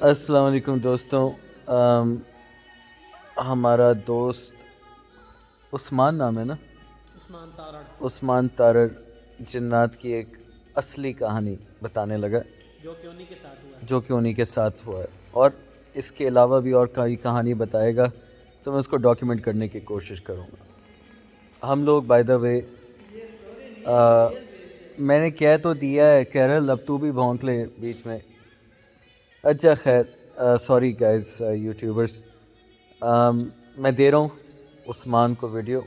السلام علیکم دوستوں. ہمارا دوست عثمان نام ہے نا, عثمان تارڑ جنات کی ایک اصلی کہانی بتانے لگا جو کہ انہی کے ساتھ ہوا ہے, اور اس کے علاوہ بھی اور کئی کہانی بتائے گا, تو میں اس کو ڈاکیومنٹ کرنے کی کوشش کروں گا. ہم لوگ بائی دا وے میں نے کہہ تو دیا ہے کیرل, اب تو بھی بھونک لے بیچ میں. اچھا خیر, سوری گائز یوٹیوبرس, میں دے رہا ہوں عثمان کو ویڈیو,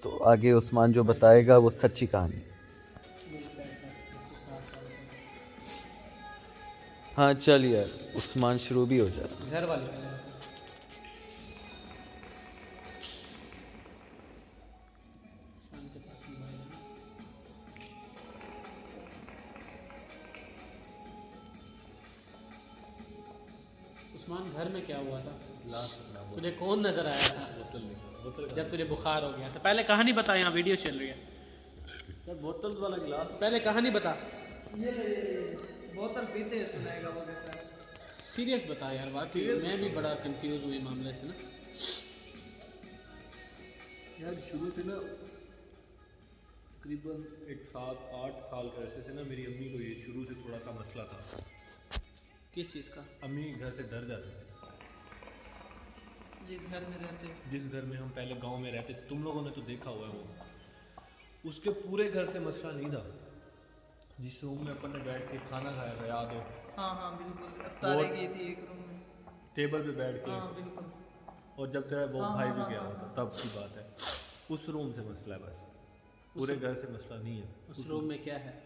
تو آگے عثمان جو بتائے گا وہ سچی کہانی ہے. ہاں چل یار, عثمان شروع بھی ہو جائے. گھر والے عثمان گھر میں کیا ہوا تھا؟ تجھے کون نظر آیا تھا جب تجھے بخار ہو گیا تھا؟ پہلے کہانی بتا, یہاں ویڈیو چل رہی ہے. بوتل والا گلاس پہلے کہانی بتا. بوتل پیتے ہیں سنائے گا وہ کہتا ہے. سیریس بتا یار, واقعی میں بھی بڑا کنفیوز ہوئی معاملے سے نا. یار شروع سے نا تقریباً 7-8 سال کا عرصے سے نا میری امی کو یہ شروع سے تھوڑا سا مسئلہ تھا. کس چیز کا؟ امی گھر سے ڈر جاتے تھے. جس گھر میں ہم پہلے گاؤں میں رہتے تھے, تم لوگوں نے تو دیکھا ہوا ہے, وہ اس کے پورے گھر سے مسئلہ نہیں تھا. جس روم میں اپن نے بیٹھ کے کھانا کھایا تھا, یاد ہو؟ ہاں بالکل, افطاری کی تھی ایک روم میں, ٹیبل پہ بیٹھ کے. ہاں بالکل. اور جب تیرا وہ بھائی بھی گیا ہوتا تب کی بات ہے. اس روم سے مسئلہ ہے, بس پورے گھر سے مسئلہ نہیں ہے. اس روم میں کیا ہے؟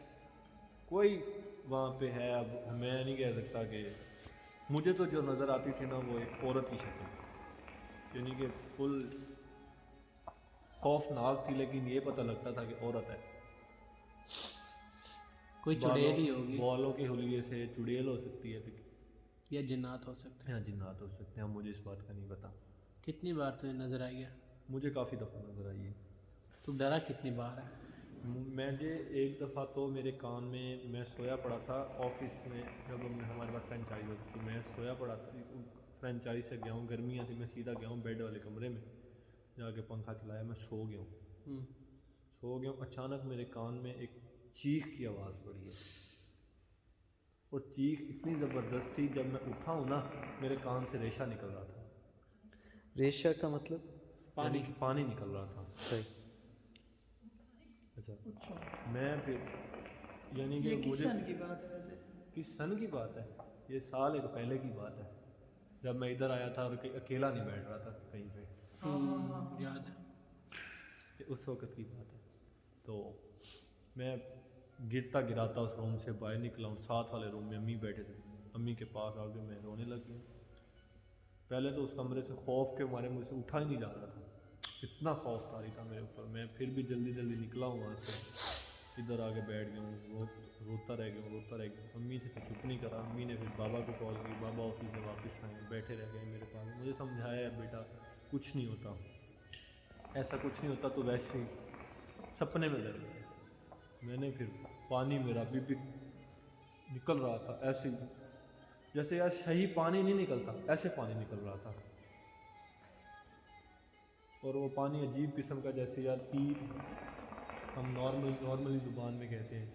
کوئی وہاں پہ ہے, اب میں نہیں کہہ سکتا. کہ مجھے تو جو نظر آتی تھی نا وہ ایک عورت کی شکل, یعنی کہ فل خوفناک تھی, لیکن یہ پتہ لگتا تھا کہ عورت ہے. کوئی چڑیل ہی ہوگی, بالوں کے حلیے سے چڑیل ہو سکتی ہے, یا جنات ہو سکتے ہیں. ہاں جنات ہو سکتے ہیں, مجھے اس بات کا نہیں پتا. کتنی بار تجھے نظر آئی ہے؟ مجھے کافی دفعہ نظر آئی ہے. تو ڈرا کتنی بار ہے؟ مجھے ایک دفعہ تو میرے کان میں سویا پڑا تھا آفس میں, جب ہمارے پاس فرینچائز ہوتی تھی. میں سویا پڑا تھا, فرینچائز سے گیا ہوں, گرمیاں تھی, میں سیدھا گیا ہوں بیڈ والے کمرے میں, جا کے پنکھا چلایا, میں سو گیا ہوں. اچانک میرے کان میں ایک چیخ کی آواز پڑی ہے, اور چیخ اتنی زبردست تھی, جب میں اٹھا ہوں نا میرے کان سے ریشہ نکل رہا تھا. ریشہ کا مطلب یعنی کہ پانی نکل رہا تھا. صحیح. اچھا میں پھر یعنی کہ کس مجھے سن کی بات ہے ویسے؟ کس سن کی بات ہے؟ یہ سال ایک پہلے کی بات ہے, جب میں ادھر آیا تھا اور اکیلا نہیں بیٹھ رہا تھا کہیں پہ. یاد ہے, یہ اس وقت کی بات ہے. تو میں گرتا گراتا اس روم سے باہر نکلا ہوں. ساتھ والے روم میں امی بیٹھے تھے, امی کے پاس آ کے میں رونے لگ گیا. پہلے تو اس کمرے سے خوف کے مارے مجھ سے اٹھا ہی نہیں جا رہا تھا, اتنا خوف طاری تھا میرے اوپر. میں پھر بھی جلدی نکلا ہوں وہاں سے, ادھر آ کے بیٹھ گیا ہوں, روتا رہ گیا. امی سے تو چپ نہیں کرا. امی نے پھر بابا کو کال کی, بابا آفس سے واپس آئے, بیٹھے رہ گئے میرے پاس. مجھے سمجھایا بیٹا کچھ نہیں ہوتا, ایسا کچھ نہیں ہوتا, تو ویسے ہی سپنے میں ڈر گیا. میں نے پھر پانی میرا بھی نکل رہا تھا ایسے جیسے یار صحیح پانی نہیں نکلتا, ایسے پانی نکل رہا تھا. اور وہ پانی عجیب قسم کا, جیسے یار پیپ ہم نارملی زبان میں کہتے ہیں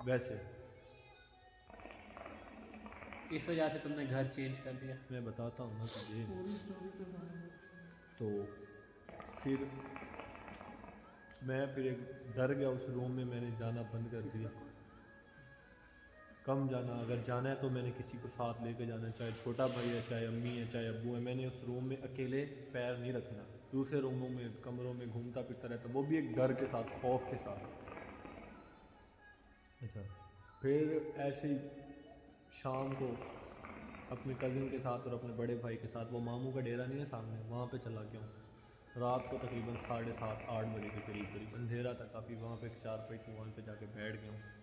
ویسے. اس وجہ سے تم نے گھر چینج کر دیا؟ میں بتاتا ہوں نا تجھے. تو پھر میں ایک ڈر گیا اس روم میں, میں نے جانا بند کر دیا. کم جانا, اگر جانا ہے تو میں نے کسی کو ساتھ لے کے جانا, چاہے چھوٹا بھائی ہے, چاہے امی ہے, چاہے ابو ہے. میں نے اس روم میں اکیلے پیر نہیں رکھنا. دوسرے روموں میں کمروں میں گھومتا پھرتا رہتا, وہ بھی ایک ڈر کے ساتھ, خوف کے ساتھ. اچھا پھر ایسے ہی شام کو اپنے کزن کے ساتھ اور اپنے بڑے بھائی کے ساتھ, وہ ماموں کا ڈیرا نہیں ہے سامنے, وہاں پہ چلا گیا ہوں. رات کو تقریباً 7:30-8 بجے کے قریب اندھیرا تھا کافی. وہاں پہ ایک چارپائی تھی, وہاں پہ جا کے بیٹھ گیا ہوں.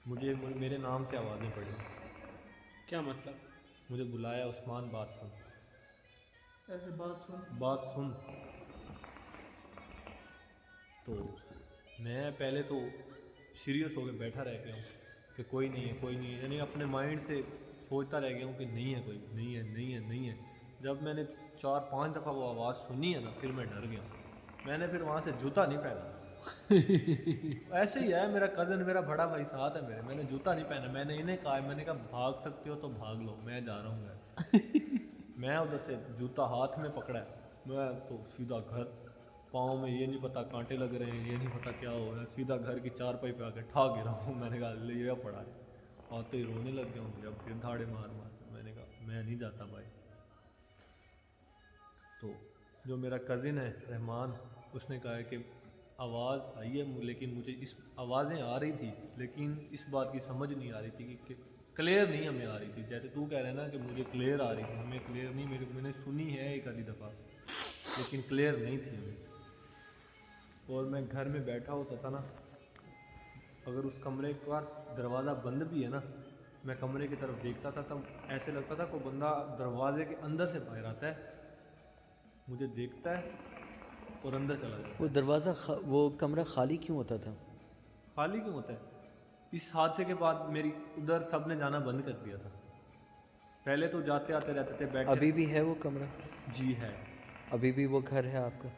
مجھے میرے نام سے آوازیں پڑی. کیا مطلب؟ مجھے بلایا, عثمان بات سن. ایسے بات سن. تو میں پہلے تو سیریس ہو کے بیٹھا رہ گیا ہوں, کہ کوئی نہیں ہے کوئی نہیں ہے، یعنی اپنے مائنڈ سے سوچتا رہ گیا ہوں کہ نہیں ہے کوئی، نہیں ہے نہیں ہے نہیں ہے۔ جب میں نے 4-5 دفعہ وہ آواز سنی ہے نا پھر میں ڈر گیا، میں نے پھر وہاں سے جوتا نہیں پہنا۔ ایسے ہی ہے، میرا کزن میرا بڑا بھائی ساتھ ہے میرے، میں نے جوتا نہیں پہنا، میں نے انہیں کہا، میں نے کہا بھاگ سکتے ہو تو بھاگ لو، میں جا رہا ہوں گھر۔ میں ادھر سے جوتا ہاتھ میں پکڑا ہے، میں تو سیدھا گھر، پاؤں میں یہ نہیں پتہ کانٹے لگ رہے ہیں، یہ نہیں پتہ کیا ہو رہا ہے، سیدھا گھر کی چارپائی پہ آ کے ٹھا گرا ہوں۔ میں نے کہا لے یہ پڑا ہے، آتے ہی رونے لگ گیا ہوں، جب پھر دھاڑے مار مار کے میں نے کہا میں نہیں جاتا بھائی۔ تو جو میرا کزن ہے رحمان، اس نے کہا ہے کہ آواز آئی ہے لیکن مجھے اس آوازیں آ رہی تھی لیکن اس بات کی سمجھ نہیں آ رہی تھی کہ کلیئر نہیں ہمیں آ رہی تھی، جیسے تو کہہ رہے ہیں نا کہ مجھے کلیئر آ رہی تھی، ہمیں کلیئر نہیں، میں نے سنی ہے ایک آدھی دفعہ لیکن کلیئر نہیں تھی ہمیں۔ اور میں گھر میں بیٹھا ہوتا تھا نا، اگر اس کمرے کا دروازہ بند بھی ہے نا، میں کمرے کی طرف دیکھتا تھا تب ایسے لگتا تھا کوئی بندہ دروازے کے اندر سے باہر آتا ہے، مجھے دیکھتا ہے اور اندر چلا جاتا وہ ہے۔ دروازہ وہ کمرہ خالی کیوں ہوتا تھا؟ خالی کیوں ہوتا ہے؟ اس حادثے کے بعد میری ادھر سب نے جانا بند کر دیا تھا، پہلے تو جاتے آتے رہتے تھے، بیٹھے ابھی بھی ہے وہ کمرہ؟ جی ہے، ابھی بھی وہ گھر ہے آپ کا؟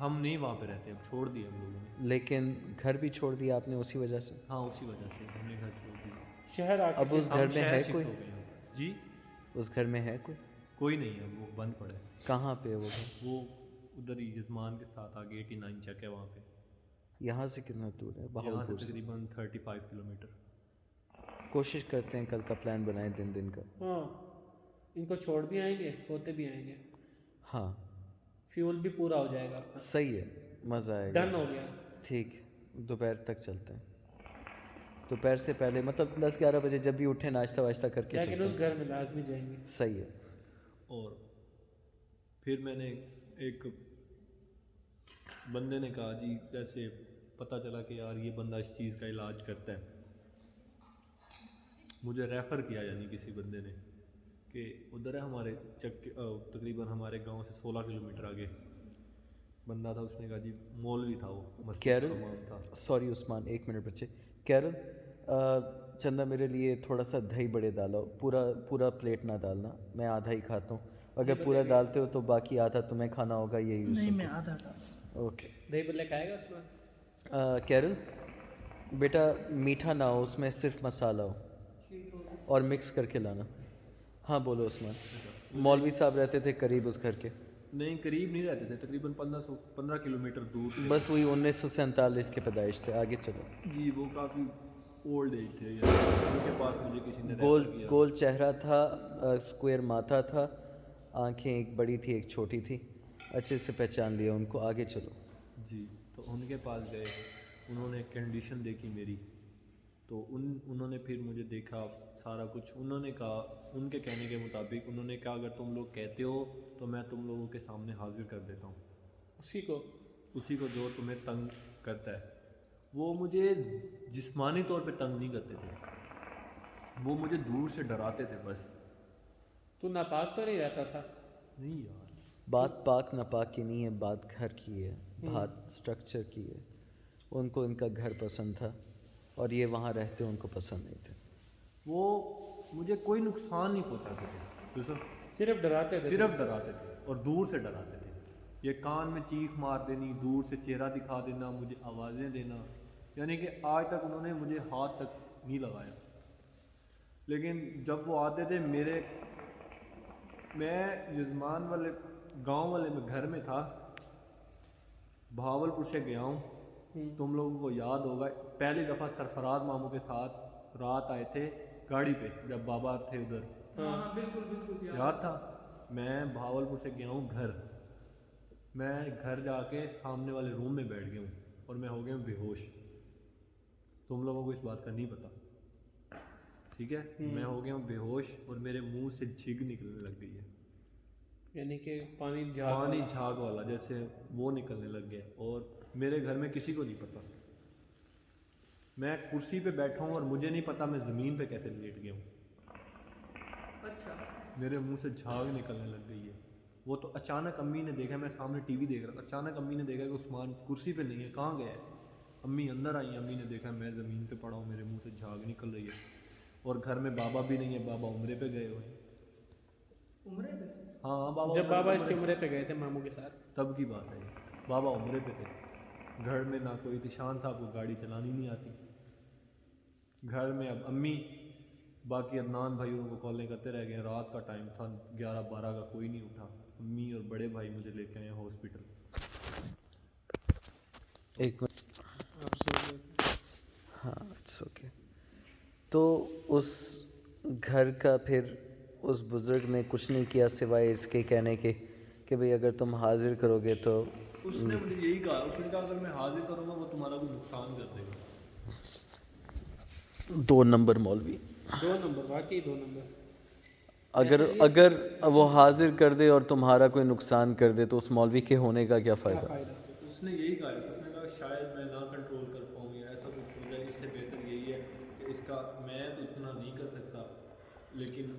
ہم نہیں وہاں پہ رہتے، اب چھوڑ دیا ہم لوگوں نے۔ لیکن گھر بھی چھوڑ دیا آپ نے اسی وجہ سے؟ ہاں اسی وجہ سے ہم نے گھر چھوڑ دیا، شہر آ کے اب اس گھر ہم میں شہر ہے شفٹ کوئی؟ ہو گئے ہیں۔ جی اس گھر میں ہے کوئی؟ کوئی نہیں ہے، وہ بند پڑا ہے۔ کہاں پہ ہے وہ گھر؟ وہ ادھر ہی یزمان کے ساتھ آگے 89 چک ہے وہاں پہ، یہاں سے کتنا دور ہے یہاں سے بہاولپور سے؟ تقریباً 35 کلومیٹر۔ کوشش کرتے ہیں کل کا پلان بنائیں دن کا۔ ہاں ان کو چھوڑ بھی آئیں گے، ہوتے بھی آئیں گے، ہاں فیول بھی پورا ہو جائے گا آپ کا۔ صحیح ہے، مزہ آئے گا۔ ڈن ہو گیا۔ ٹھیک، دوپہر تک چلتے ہیں، دوپہر سے پہلے مطلب 10-11 بجے جب بھی اٹھیں ناشتہ واشتہ کر کے لیکن چلتے اس ہیں۔ گھر میں لازمی جائیں گے۔ صحیح ہے۔ اور پھر میں نے ایک بندے نے کہا جی جیسے پتہ چلا کہ یار یہ بندہ اس چیز کا علاج کرتا ہے، مجھے ریفر کیا یعنی کسی بندے نے کہ ادھر ہے ہمارے تقریباً ہمارے گاؤں سے 16 کلومیٹر آگے بندہ تھا، اس نے کہا جی مولوی تھا وہ، مسجد کا کیرل، امام تھا۔ سوری عثمان، 1 منٹ بچے۔ کیرل چندہ میرے لیے تھوڑا سا دہی بڑے ڈالو، پورا پلیٹ نہ ڈالنا، میں آدھا ہی کھاتا ہوں، اگر پورا ڈالتے ہو تو باقی آدھا تمہیں کھانا ہوگا، یہ یوز نہیں میں آدھا ڈال۔ اوکے۔ دہی بلے کھائے گا اس میں؟ کیرل بیٹا میٹھا نہ ہو، اس میں صرف مسالہ ہو اور مکس کر کے لانا۔ ہاں بولو عثمان۔ مولوی صاحب رہتے تھے قریب اس گھر کے؟ نہیں قریب نہیں رہتے تھے، تقریباً 15 کلومیٹر دور تھے۔ بس وہی 1947 کے پیدائش تھے، آگے چلو۔ جی وہ کافی اولڈ ایج تھے، ان کے پاس مجھے کسی نے ریفر کیا۔ گول چہرہ تھا، اسکوائر ماتھا تھا، آنکھیں ایک بڑی تھی ایک چھوٹی تھی، اچھے سے پہچان لیا ان کو، آگے چلو۔ جی تو ان کے پاس گئے، انہوں نے کنڈیشن دیکھی میری، تو انہوں نے پھر مجھے دیکھا سارا کچھ، انہوں نے کہا ان کے کہنے کے مطابق، انہوں نے کہا اگر تم لوگ کہتے ہو تو میں تم لوگوں کے سامنے حاضر کر دیتا ہوں اسی کو جو تمہیں تنگ کرتا ہے۔ وہ مجھے جسمانی طور پہ تنگ نہیں کرتے تھے، وہ مجھے دور سے ڈراتے تھے بس۔ تو ناپاک تو نہیں رہتا تھا؟ نہیں یار، بات پاک ناپاک کی نہیں ہے، بات گھر کی ہے، بات سٹرکچر کی ہے۔ ان کو ان کا گھر پسند تھا اور یہ وہاں رہتے ان کو پسند نہیں تھے۔ وہ مجھے کوئی نقصان نہیں پہنچاتے تھے، صرف ڈراتے تھے؟ صرف ڈراتے تھے اور دور سے ڈراتے تھے، یہ کان میں چیخ مار دینی، دور سے چہرہ دکھا دینا، مجھے آوازیں دینا، یعنی کہ آج تک انہوں نے مجھے ہاتھ تک نہیں لگایا۔ لیکن جب وہ آتے تھے میں یزمان والے گاؤں والے میں گھر میں تھا، بہاولپور سے گیا ہوں، تم لوگوں کو یاد ہوگا پہلی دفعہ سرفراز ماموں کے ساتھ رات آئے تھے گاڑی پہ جب بابا تھے ادھر، ہاں بالکل بالکل یاد تھا؟ میں بہاولپور سے گیا ہوں گھر، میں گھر جا کے سامنے والے روم میں بیٹھ گیا ہوں اور میں ہو گیا ہوں بے ہوش، تم لوگوں کو اس بات کا نہیں پتہ، ٹھیک ہے؟ میں ہو گیا ہوں بے ہوش اور میرے منہ سے جھگ نکلنے لگ گئی ہے، یعنی کہ پانی جھاگ والا جیسے وہ نکلنے لگ گیا، اور میرے گھر میں کسی کو نہیں پتہ، میں کرسی پہ بیٹھا ہوں اور مجھے نہیں پتہ میں زمین پہ کیسے لیٹ گیا ہوں، اچھا میرے منہ سے جھاگ نکلنے لگ گئی ہے۔ وہ تو اچانک امی نے دیکھا، میں سامنے ٹی وی دیکھ رہا تھا، اچانک امی نے دیکھا کہ عثمان کرسی پہ نہیں ہے، کہاں گیا ہے؟ امی اندر آئی, امی نے دیکھا میں زمین پہ پڑا ہوں, میرے منہ سے جھاگ نکل رہی ہے, اور گھر میں بابا بھی نہیں ہے, بابا عمرے پہ گئے ہوئے ہیں. عمرے پہ ہاں بابا جب بابا اس کے عمرے پہ گئے تھے ماموں کے ساتھ, تب کی بات ہے یہ, بابا عمرے پہ تھے. گھر میں نہ کوئی تھی, شان صاحب کو گاڑی چلانی نہیں آتی. گھر میں اب امی, باقی عدنان بھائی ان کو کالیں کرتے رہ گئے. رات کا ٹائم تھا 11-12 کا, کوئی نہیں اٹھا. امی اور بڑے بھائی مجھے لے کے آئے ہاسپٹل. ایک منٹ, آپ سے ہاں اٹس اوکے. تو اس گھر کا پھر اس بزرگ نے کچھ نہیں کیا سوائے اس کے کہنے کے کہ بھئی اگر تم حاضر کرو گے تو اس نے مجھے یہی کہا, اس نے کہا اگر میں حاضر کروں گا وہ تمہارا کوئی نقصان کر دے گا. 2 نمبر مولوی. 2 نمبر, واقعی 2 نمبر. اگر وہ حاضر کر دے اور تمہارا کوئی نقصان کر دے تو اس مولوی کے ہونے کا کیا فائدہ؟ اس نے یہی کہا, اس نے کہا شاید میں نہ کنٹرول کر پاؤں یا ایسا کچھ ہو جائے, اس سے بہتر یہی ہے کہ اس کا, میں تو اتنا نہیں کر سکتا لیکن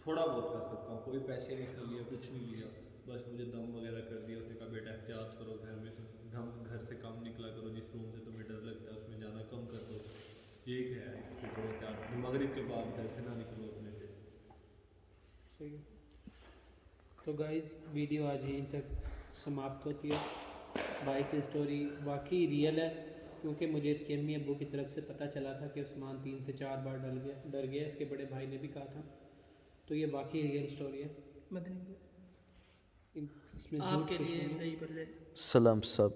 تھوڑا بہت کر سکتا ہوں. کوئی پیسے نہیں لیا, کچھ نہیں لیا, بس مجھے دم وغیرہ کر دیا. اس نے کہا بیٹا احتیاط کرو, گھر میں گھر سے کم نکلا کرو, جس روم سے تمہیں ڈر لگتا ہے اس میں جانا کم کر دو. یہ کیا ہے, اس سے کرو احتیاط, مغرب کے بعد گھر سے نہ نکلو اپنے سے. صحیح ہے. تو گائز ویڈیو آج یہیں تک سماپت ہوتی ہے. بھائی کی اسٹوری واقعی ریئل ہے, کیونکہ مجھے اس کے امی ابو کی طرف سے پتہ چلا تھا کہ عثمان 3 سے 4 بار ڈر گیا. اس کے بڑے بھائی نے بھی کہا تھا. تو یہ واقعی ریئل اسٹوری ہے. مدنی اس میں آپ جھوٹ کے کچھ لیے نہیں ہے. نئی بدلے سلام سب.